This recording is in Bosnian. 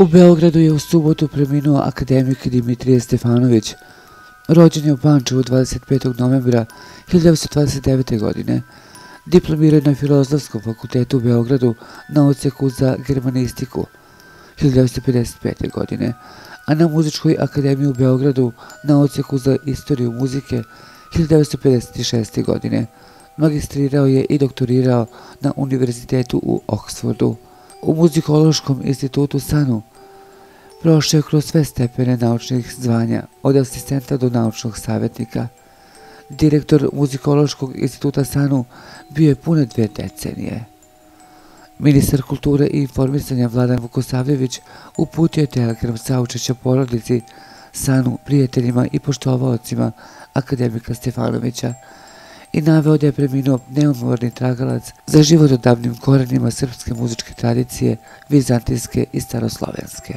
U Beogradu je u subotu preminuo akademik Dimitrije Stefanović. Rođen je u Pančevu 25. novembra 1929. godine. Diplomirao je na Filozofskom fakultetu u Beogradu na odseku za germanistiku 1955. godine, a na Muzičkoj akademiji u Beogradu na odseku za istoriju muzike 1956. godine. Magistrirao je i doktorirao na Univerzitetu u Oksfordu. U Muzikološkom institutu SANU prošao je kroz sve stepene naučnih zvanja, od asistenta do naučnog savjetnika. Direktor Muzikološkog instituta SANU bio je pune 2 decenije. Ministar kulture i informisanja Vladan Vukosavljević uputio je telegram saučešća porodici, SANU, prijateljima i poštovaocima akademika Stefanovića i naveo da je preminuo neumorni tragalac za životodavnim korenima srpske muzičke tradicije, vizantijske i staroslovenske.